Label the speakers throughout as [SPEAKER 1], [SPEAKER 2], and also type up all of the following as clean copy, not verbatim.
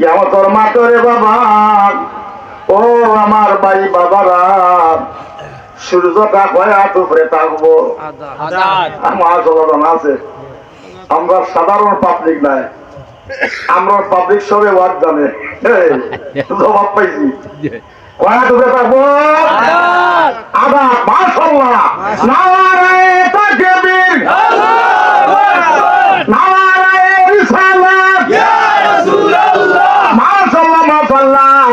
[SPEAKER 1] কিয়ামতের মাঠে রে বাবা, ও আমার ভাই বাবারা, সূর্যটা কয় হাত উপরে থাকবো। আমার সচেতন আছে, আমরা সাধারণ পাবলিক নাই, আমরা পাবলিক সবে ওয়ার্ড জানে। জবাব পাইছি, কয় হাত উপরে থাকবো? আদা। মাশাআল্লাহ, নারায়ে তাকবীর, নারায়ে রিসালাত, ইয়া রাসূলুল্লাহ। মাশাআল্লাহ মাশাআল্লাহ।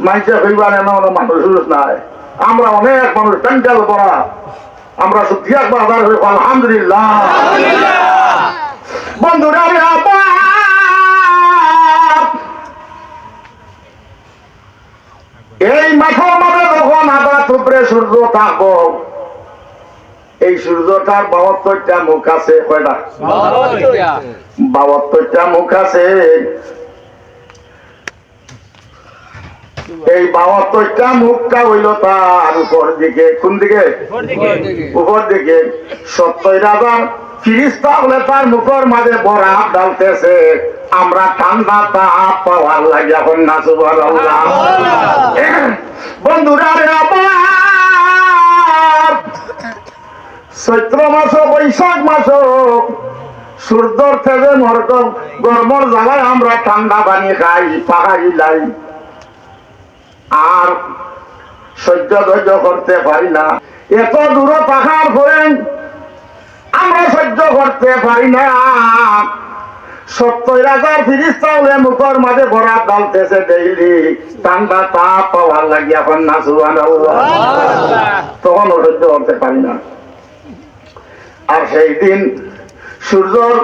[SPEAKER 1] মাইজা হইবার এমন মানুষ নাই, আমরা অনেক মানুষ পেন্টাল করা, আমরা সত্যি একবার আদার হয়ে আলহামদুলিল্লাহ। বন্ধুরা রে আবার এই মাঠের মধ্যে যখন আবার উপরে সূর্য থাকবো, এই সূর্যটার ৭২টা মুখ আছে। কয়টা? ৭২টা মুখ আছে। এই ৭২টা মুখটা হইল তার উপর দিকে। কোন দিকে? উপর দিকে। ৭০,০০০ ফিরিস্তা হলে তার মুখের মাঝে বরাফ ডালতেছে। আমরা ঠান্ডা তাপ পাওয়ার লাগে এখন না সুবহানাল্লাহ। বন্ধুরা রে আবার চৈত্র মাস বৈশাখ মাস সূর্যর থেকে গরমর জায়গায় আমরা ঠান্ডা পানি খাই, পাখাই লাই, আর সহ্য ধৈর্য করতে পারি না। এত দূর পাখার পরে আমরা সহ্য করতে পারি না। ৭০,০০০ ফিরিস্তা হলে মুখের মাঝে বরাত ডালতেছে ডেইলি, ঠান্ডা তাপ পাওয়ার লাগে এখন না সুবহানাল্লাহ। তখন সহ্য করতে পারি না। আর সেই দিন সূর্যর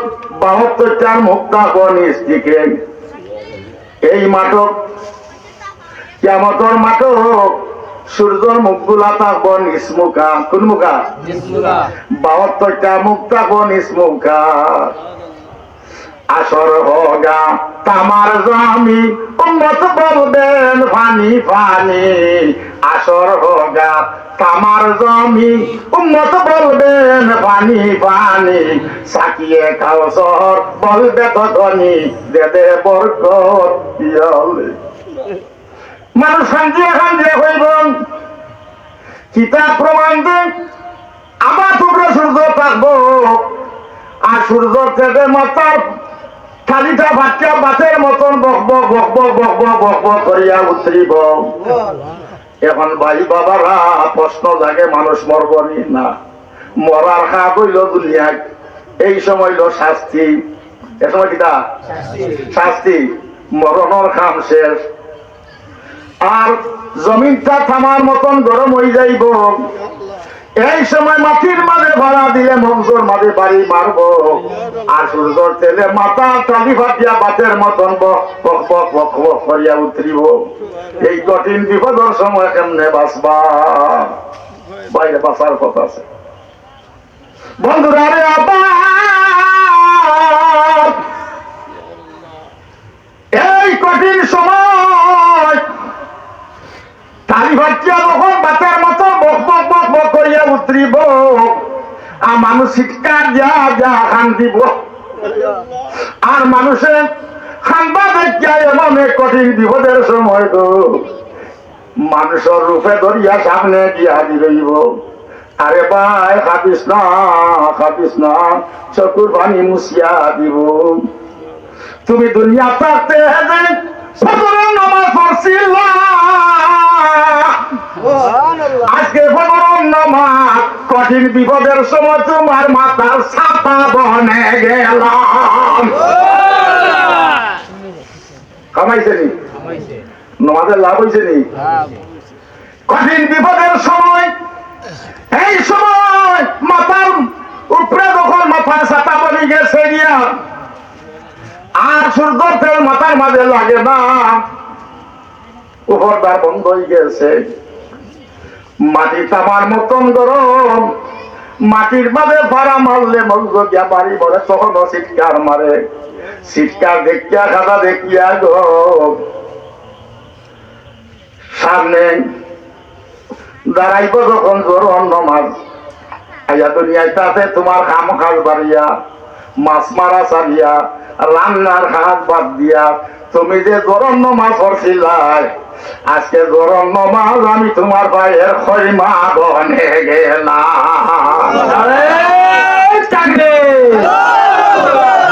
[SPEAKER 1] ৭২টার মুখ থাকবো নিচ দিকে। এই মাঠক কিয়ামতের মাঠক সূর্যর মুখগুলা থাকবো নিসমুখা। কোন মুখা? ৭২টা মুখ থাকবো নিসমুখা। আসর হোগা তামার জমি, উম্মত বলবেন ফানি ফানি। আসর হোগা তামার জমি, উম্মত বলবেন ফানি ফানি। সাকিয়ে কাউসর বলবে তো ধনী, দে দে বরকত পিয়ালে। মানুষ খান্দিয়ে খান্দিয়ে হইব, কিতাব প্রমাণ দেন আবার টুকরো সূর্য থাকবো। আর সূর্য থেকে মাথার খালিটা বাচ্চা বাতের মতন বক বক বক বক বক বক বক বক করিয়া উতরিব। এখন ভাই বাবারা প্রশ্ন জাগে, মানুষ মরব না? মরার খা হইল দুনিয়ায়, এই সময় হইল শাস্তি। এ সময় কিটা? শাস্তি। মরণের খাম শেষ। আর জমিনটা থামার মতন গরম হয়ে যাইব। এই সময় মাটির মাঝে ভাড়া দিলে মগজোর মাঝে বাড়ি মারব। আর সূর্যর তেলে মাথা টালি ফাটিয়া বাতের মতন বক বক বক বক বক করিয়া উতরিব। এই কঠিন বিপদের সময় কেমনে বাঁচবা? বাইরে বাঁচার কথা আছে। বন্ধুরা রে আবার এই কঠিন সময় টালি ফাটিয়া যখন বাতের মতন বক বক বক বক করিয়া উতরিব, আর মানুষ চিৎকার যা যা খান দিব। আর মানুষের খানবা দেখিয়া এমন কঠিন বিপদের সময় গো, মানুষের রূপে ধরিয়া সামনে গিয়া দিল। আরে ভাই খাবিস না, খাবিস না, চকুর পানি মুছিয়া দিব। তুমি দুনিয়া থাকতে হেজে ফজরের নামাজ পড়ছিলা, আজকে ফজরের নামাজ কঠিন বিপদের সময় তোমার মাথার ছাতা বনে গেলাম। কামাইছে নি? নামাজের লাভ হয়েছে নি? কঠিন বিপদের সময়, এই সময় মাথার উপরে যখন মাথার ছাতা বনে গেছে গিয়া, আর সূর্যর তেল মাথার মাঝে লাগে না, উপর দ্বার বন্ধ হয়ে গেছে। মাটি তামার মতন গরম, মাটির মাঝে ভাড়া মারলে মগ্ন গিয়া বাড়ি বলে, তখনও চিৎকার মারে। চিৎকার দেখিয়া খাতা দেখিয়া গো সামনে দাঁড়াইব যখন জোর অন্য মাছ আইয়া দুনিয়ায় তাতে তোমার কাম কাজ বাড়িয়া, মাছ মারা চালিয়া, রান্নার হাত বাদ দিয়া তুমি যে গরম নমাজ পড়ছিলাই, আজকে গরম নমাজ আমি তোমার ভাইয়ের খৈমা বনে গেলাম।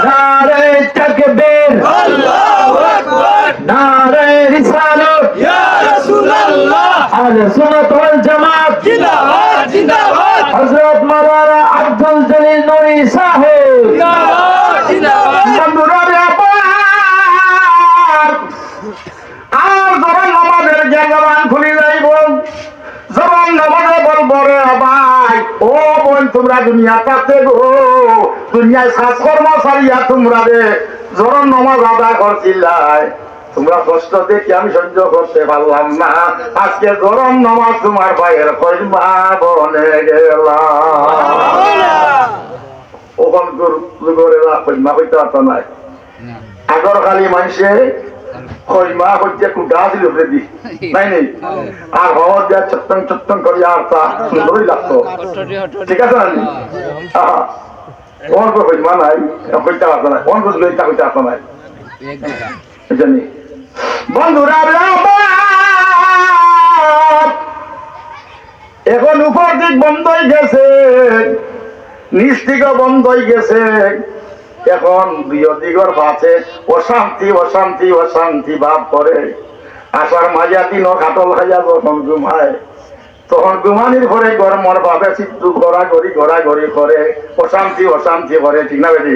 [SPEAKER 1] নারে তাকবীর, নারে রিসালাত, আহলে সুন্নাত ওয়াল জামাত জিন্দাবাদ, হযরত মাওলানা আব্দুল জলিল নুরি সাহেব বন্ধুরা রে আবার আর যখন আমাদের জ্ঞান খুলি যাইব, যখন আমাদের বলবো রে ভাই ও বোন তোমরা দুনিয়া পাতে গো, দুনিয়ায় কাজ কর্ম ছাড়িয়া তোমরা রে যখন নামাজ আদায় করছিলাই, তোমরা কষ্ট দেখে আমি সহ্য করতে পারলাম না, আজকে গরম নামাজ তোমার ভাইয়ের খৈমা বনে গেলাম। ওখান যুগরেরা খৈমা হইতে পারত নাই, আগর খালি মানুষে খৈমা হচ্ছে কুটা ছিল রেডি নাই নেই, আর হওয়ার দেওয়া চত্তন চত্তন করি আর তা সুন্দরই লাগতো, ঠিক আছে না? কোন খৈমা নাই হইতে পারত না, কোন লইতা হইতে পারত নাই জানি। বন্ধুরা এখন উপর দিক বন্ধ হয়ে গেছে, নিচ দিকও বন্ধ হয়ে গেছে, এখন দুই দিগর পাশে অশান্তি অশান্তি অশান্তি ভাব করে। আসার মাঝা দিনও কাটল খাইয়া যখন ঘুমায়, তখন ঘুমানির পরে গরমর ভাবে চিত্তু ঘোরাঘড়ি ঘোরাঘড়ি করে, অশান্তি অশান্তি করে, ঠিক না বেটি?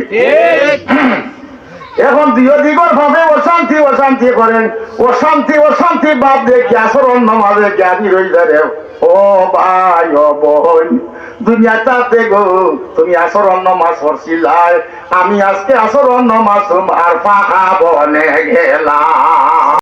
[SPEAKER 1] এখন দুই দিগর ভাবে অশান্তি অশান্তি করেন, অশান্তি অশান্তি বাদ দিয়ে গ্যাসরণ নামাজে জ্ঞানী রয়ে যাবে। ও ভাই ও বোন, দুনিয়াটাতে গো তুমি আসরণ নামাজ পড়ছিলাই, আমি আজকে আসরণ নামাজ আর পাখা বনে গেলাম।